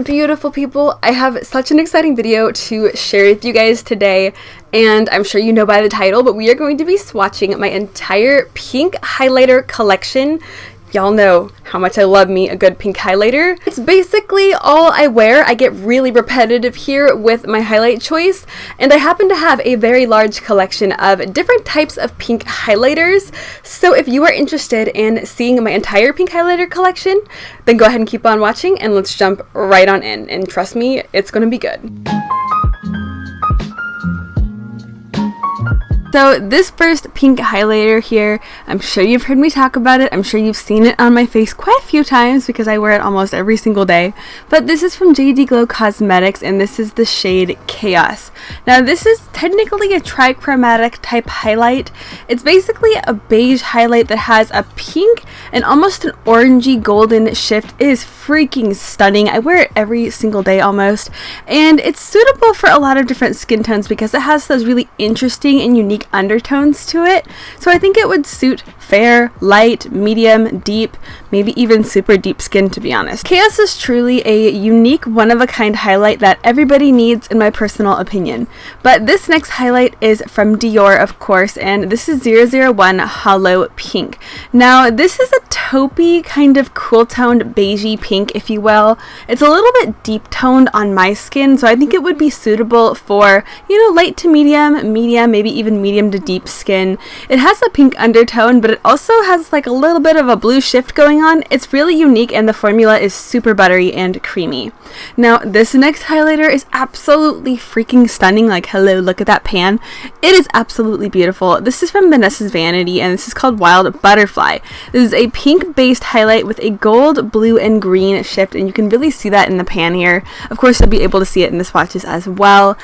beautiful people, I have such an exciting video to share with you guys today, and I'm sure you know by the title, but we are going to be swatching my entire pink highlighter collection. Y'all know how much I love me a good pink highlighter. It's basically all I wear. I get really repetitive here with my highlight choice, and I happen to have a very large collection of different types of pink highlighters. So if you are interested in seeing my entire pink highlighter collection, then go ahead and keep on watching and let's jump right on in. And trust me, it's gonna be good. So this first pink highlighter here, I'm sure you've heard me talk about it. I'm sure you've seen it on my face quite a few times because I wear it almost every single day. But this is from Clionadh Cosmetics, and this is the shade Chaos. Now this is technically a trichromatic type highlight. It's basically a beige highlight that has a pink and almost an orangey golden shift. It is freaking stunning. I wear it every single day almost, and it's suitable for a lot of different skin tones because it has those really interesting and unique undertones to it. So I think it would suit fair, light, medium, deep, maybe even super deep skin, to be honest. Chaos is truly a unique, one-of-a-kind highlight that everybody needs in my personal opinion. But this next highlight is from Dior, of course, and this is 001 Holo Pink. Now this is a taupey kind of cool toned beigey pink, if you will. It's a little bit deep toned on my skin, so I think it would be suitable for, you know, light to medium, maybe even medium to deep skin. It has a pink undertone, but it also has like a little bit of a blue shift going on. It's really unique, and the formula is super buttery and creamy. Now this next highlighter is absolutely freaking stunning. Like, hello, look at that pan. It is absolutely beautiful. This is from Vanessa's Vanity, and this is called Wild Butterfly. This is a pink based highlight with a gold, blue, and green shift, and you can really see that in the pan here. Of course, you'll be able to see it in the swatches as well.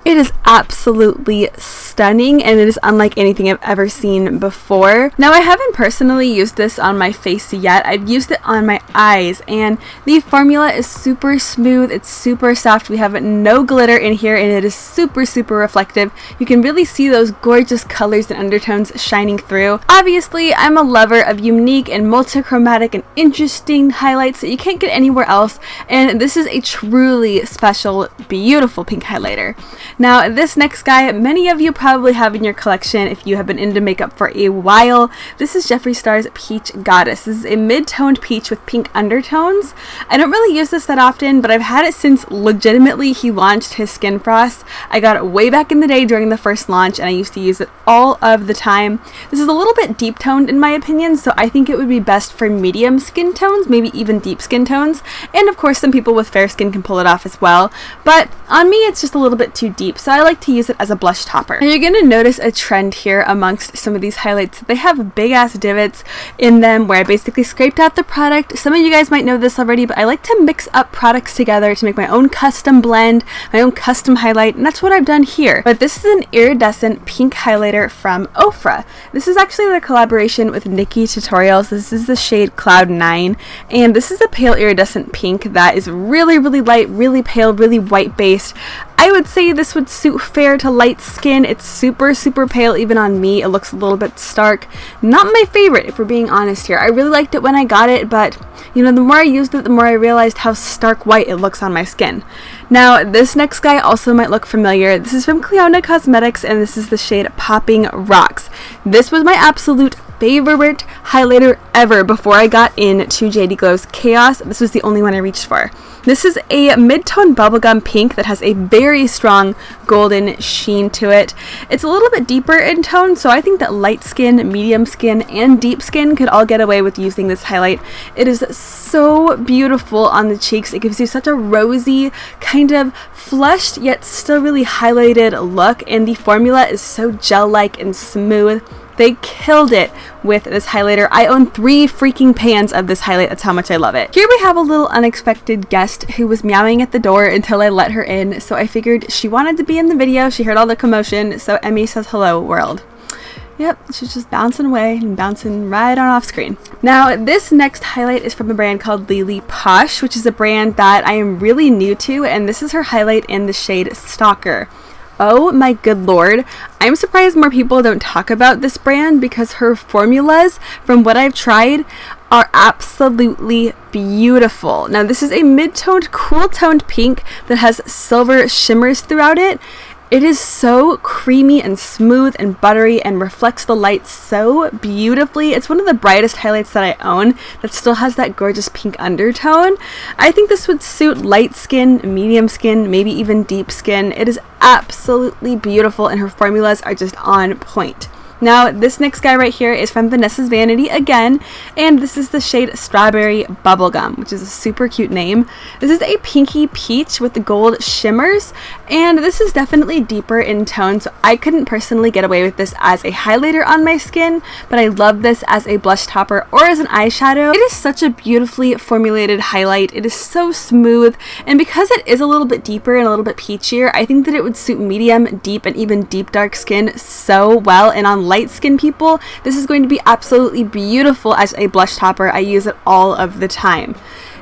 It is absolutely stunning, and it is unlike anything I've ever seen before. Now, I haven't personally used this on my face yet. I've used it on my eyes, and the formula is super smooth. It's super soft. We have no glitter in here, and it is super reflective. You can really see those gorgeous colors and undertones shining through. Obviously, I'm a lover of unique and multichromatic and interesting highlights that you can't get anywhere else, and this is a truly special, beautiful pink highlighter. Now this next guy, many of you probably have in your collection if you have been into makeup for a while. This is Jeffree Star's Peach Goddess. This is a mid-toned peach with pink undertones. I don't really use this that often, but I've had it since legitimately he launched his Skin Frost. I got it way back in the day during the first launch, and I used to use it all of the time. This is a little bit deep toned in my opinion, so I think it would be best for medium skin tones, maybe even deep skin tones, and of course some people with fair skin can pull it off as well, but on me it's just a little bit too deep, so I like to use it as a blush topper. And you're going to notice a trend here amongst some of these highlights. They have big ass divots in them where I basically scraped out the product. Some of you guys might know this already, but I like to mix up products together to make my own custom blend, my own custom highlight, and that's what I've done here. But this is an iridescent pink highlighter from Ofra. This is actually their collaboration with nikkietutorials. This is the shade Cloud 9, and this is a pale iridescent pink that is really light, really pale, really white based. I would say this would suit fair to light skin. It's super pale even on me. It looks a little bit stark. Not my favorite, if we're being honest here. I really liked it when I got it, but you know, the more I used it, the more I realized how stark white it looks on my skin. Now this next guy also might look familiar. This is from Clionadh Cosmetics, and this is the shade Popping Rocks. This was my absolute favorite highlighter ever before I got into JD Glow's Chaos. This was the only one I reached for. This is a mid-tone bubblegum pink that has a very strong golden sheen to it. It's a little bit deeper in tone, so I think that light skin, medium skin, and deep skin could all get away with using this highlight. It is so beautiful on the cheeks. It gives you such a rosy, kind of flushed yet still really highlighted look, and the formula is so gel-like and smooth. They killed it with this highlighter. I own 3 freaking pans of this highlight. That's how much I love it. Here we have a little unexpected guest who was meowing at the door until I let her in, so I figured she wanted to be in the video. She heard all the commotion, so Emmy says hello world. Yep, she's just bouncing away and bouncing right on off screen. Now, this next highlight is from a brand called Lele Posh, which is a brand that I am really new to, and this is her highlight in the shade Stalker. Oh my good lord, I'm surprised more people don't talk about this brand because her formulas, from what I've tried, are absolutely beautiful. Now this is a mid-toned, cool-toned pink that has silver shimmers throughout it. It is so creamy and smooth and buttery and reflects the light so beautifully. It's one of the brightest highlights that I own that still has that gorgeous pink undertone. I think this would suit light skin, medium skin, maybe even deep skin. It is absolutely beautiful and her formulas are just on point. Now, this next guy right here is from Vanessa's Vanity again, and this is the shade Strawberry Bubblegum, which is a super cute name. This is a pinky peach with the gold shimmers, and this is definitely deeper in tone, so I couldn't personally get away with this as a highlighter on my skin, but I love this as a blush topper or as an eyeshadow. It is such a beautifully formulated highlight. It is so smooth, and because it is a little bit deeper and a little bit peachier, I think that it would suit medium, deep, and even deep dark skin so well, and on light skin people, this is going to be absolutely beautiful as a blush topper. I use it all of the time.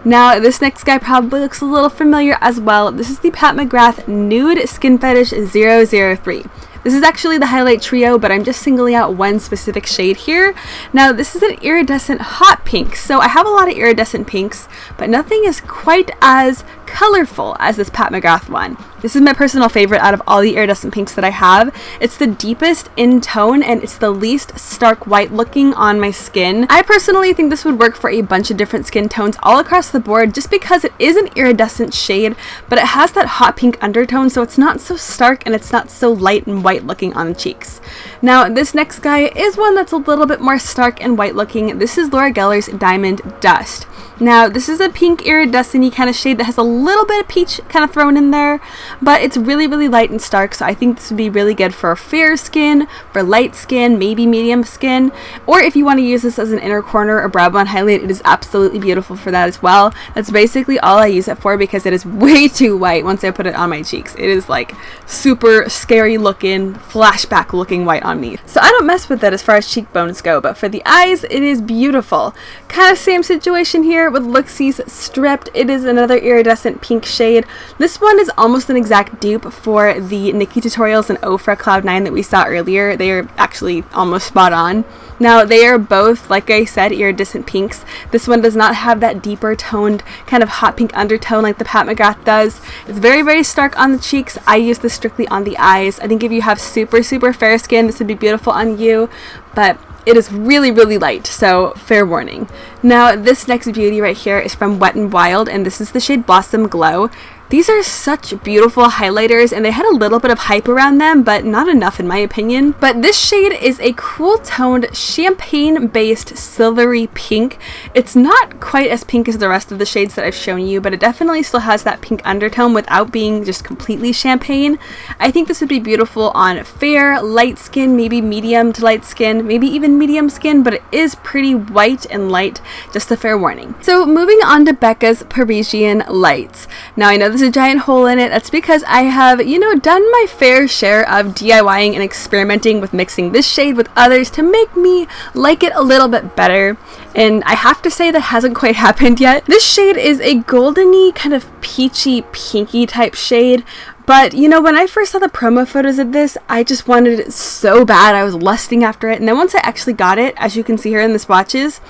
Now, this next guy probably looks a little familiar as well. This is the Pat McGrath Nude Skin Fetish 003. This is actually the highlight trio, but I'm just singling out one specific shade here. Now, this is an iridescent hot pink, so I have a lot of iridescent pinks, but nothing is quite as colorful as this Pat McGrath one. This is my personal favorite out of all the iridescent pinks that I have. It's the deepest in tone, and it's the least stark white looking on my skin. I personally think this would work for a bunch of different skin tones all across the board, just because it is an iridescent shade, but it has that hot pink undertone, so it's not so stark and it's not so light and white looking on the cheeks. Now, this next guy is one that's a little bit more stark and white looking. This is Laura Geller's Diamond Dust. Now, this is a pink iridescent-y kind of shade that has a little bit of peach kind of thrown in there, but it's really, really light and stark, so I think this would be really good for fair skin, for light skin, maybe medium skin, or if you want to use this as an inner corner or brow bone highlight, it is absolutely beautiful for that as well. That's basically all I use it for because it is way too white once I put it on my cheeks. It is like super scary looking, flashback looking white on me. So I don't mess with it as far as cheekbones go, but for the eyes, it is beautiful. Kind of same situation here with Looxi's Stripped. It is another iridescent pink shade. This one is almost an exact dupe for the nikkietutorials and Ofra Cloud 9 that we saw earlier. They are actually almost spot on. Now, they are both, like I said, iridescent pinks. This one does not have that deeper toned kind of hot pink undertone like the Pat McGrath does. It's very, very stark on the cheeks. I use this strictly on the eyes. I think if you have super, super fair skin, this would be beautiful on you, but it is really, really light, so fair warning. Now, this next beauty right here is from Wet n Wild, and this is the shade Blossom Glow. These are such beautiful highlighters, and they had a little bit of hype around them, but not enough in my opinion. But this shade is a cool-toned, champagne-based silvery pink. It's not quite as pink as the rest of the shades that I've shown you, but it definitely still has that pink undertone without being just completely champagne. I think this would be beautiful on fair, light skin, maybe medium to light skin, maybe even medium skin, but it is pretty white and light, just a fair warning. So moving on to Becca's Parisian Lights. Now, I know there's a giant hole in it. That's because I have, done my fair share of DIYing and experimenting with mixing this shade with others to make me like it a little bit better. And I have to say that hasn't quite happened yet. This shade is a goldeny, kind of peachy, pinky type shade. But, when I first saw the promo photos of this, I just wanted it so bad. I was lusting after it. And then once I actually got it, as you can see here in the swatches,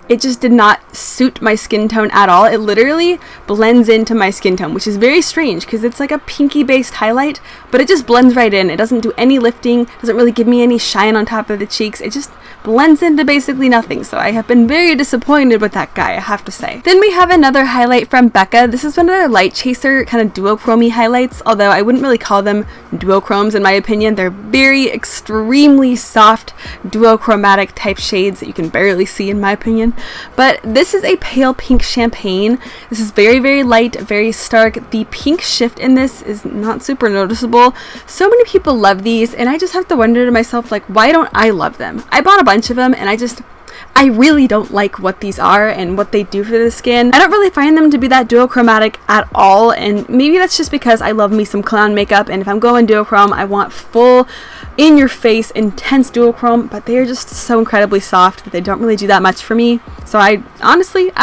it just did not suit my skin tone at all. It literally blends into my skin tone, which is very strange because it's like a pinky based highlight, but it just blends right in. It doesn't do any lifting, doesn't really give me any shine on top of the cheeks. It just blends into basically nothing. So I have been very disappointed with that guy, I have to say. Then we have another highlight from Becca. This is one of their light chaser kind of duochromy highlights, although I wouldn't really call them duochromes in my opinion. They're very extremely soft duochromatic type shades that you can barely see in my opinion. But this is a pale pink champagne. This is very, very light, very stark. The pink shift in this is not super noticeable. So many people love these, and I just have to wonder to myself, like, why don't I love them? I bought a bunch of them, and I really don't like what these are and what they do for the skin. I don't really find them to be that duochromatic at all, and maybe that's just because I love me some clown makeup, and if I'm going duochrome, I want full, in-your-face, intense duochrome, but they are just so incredibly soft that they don't really do that much for me, so I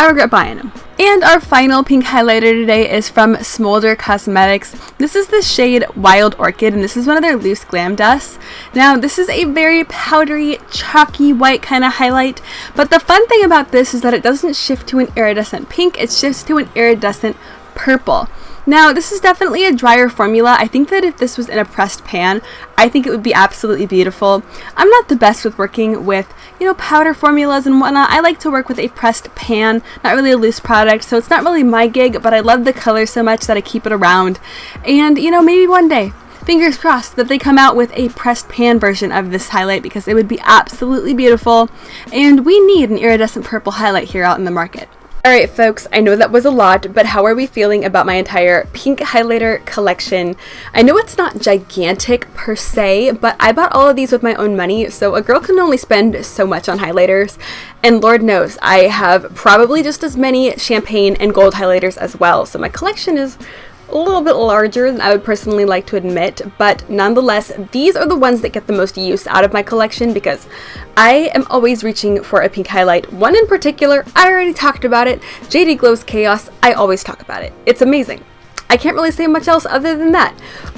regret buying them. And our final pink highlighter today is from Smolder Cosmetics. This is the shade Wild Orchid, and this is one of their loose glam dusts. Now, this is a very powdery, chalky white kind of highlight, but the fun thing about this is that it doesn't shift to an iridescent pink, it shifts to an iridescent purple. Now, this is definitely a drier formula. I think that if this was in a pressed pan, I think it would be absolutely beautiful. I'm not the best with working with, powder formulas and whatnot. I like to work with a pressed pan, not really a loose product, so it's not really my gig, but I love the color so much that I keep it around. And, maybe one day, fingers crossed, that they come out with a pressed pan version of this highlight, because it would be absolutely beautiful, and we need an iridescent purple highlight here out in the market. Alright folks, I know that was a lot, but how are we feeling about my entire pink highlighter collection? I know it's not gigantic per se, but I bought all of these with my own money, so a girl can only spend so much on highlighters. And Lord knows, I have probably just as many champagne and gold highlighters as well, so my collection is a little bit larger than I would personally like to admit, but nonetheless, these are the ones that get the most use out of my collection because I am always reaching for a pink highlight. One in particular, I already talked about it, JD Glow's Chaos. I always talk about it. It's amazing. I can't really say much else other than that,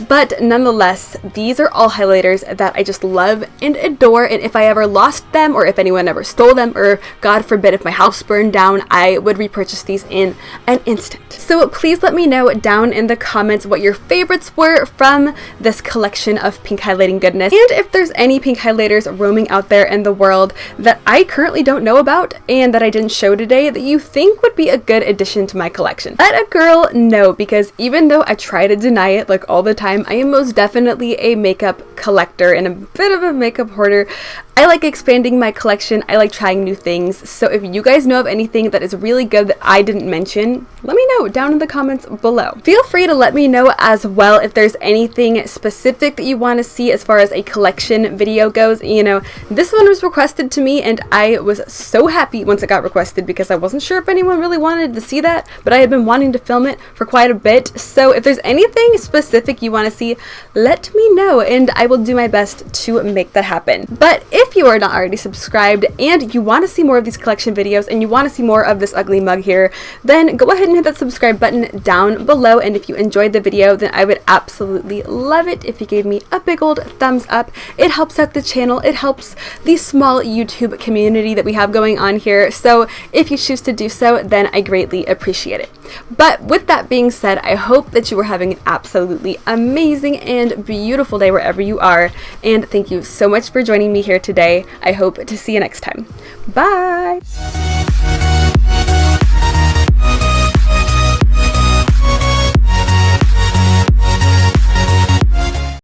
but nonetheless, these are all highlighters that I just love and adore, and if I ever lost them, or if anyone ever stole them, or God forbid if my house burned down, I would repurchase these in an instant. So please let me know down in the comments what your favorites were from this collection of pink highlighting goodness, and if there's any pink highlighters roaming out there in the world that I currently don't know about and that I didn't show today that you think would be a good addition to my collection. Let a girl know, because even though I try to deny it like all the time, I am most definitely a makeup collector and a bit of a makeup hoarder. I like expanding my collection. I like trying new things. So if you guys know of anything that is really good that I didn't mention, let me know down in the comments below. Feel free to let me know as well if there's anything specific that you want to see as far as a collection video goes. This one was requested to me and I was so happy once it got requested because I wasn't sure if anyone really wanted to see that, but I had been wanting to film it for quite a bit. So if there's anything specific you want to see, let me know and I will do my best to make that happen. But if you are not already subscribed and you want to see more of these collection videos and you want to see more of this ugly mug here, then go ahead and hit that subscribe button down below, and if you enjoyed the video, then I would absolutely love it if you gave me a big old thumbs up. It helps out the channel, it helps the small YouTube community that we have going on here, so if you choose to do so, then I greatly appreciate it. But with that being said, I hope that you are having an absolutely amazing and beautiful day wherever you are, and thank you so much for joining me here today. I hope to see you next time. Bye!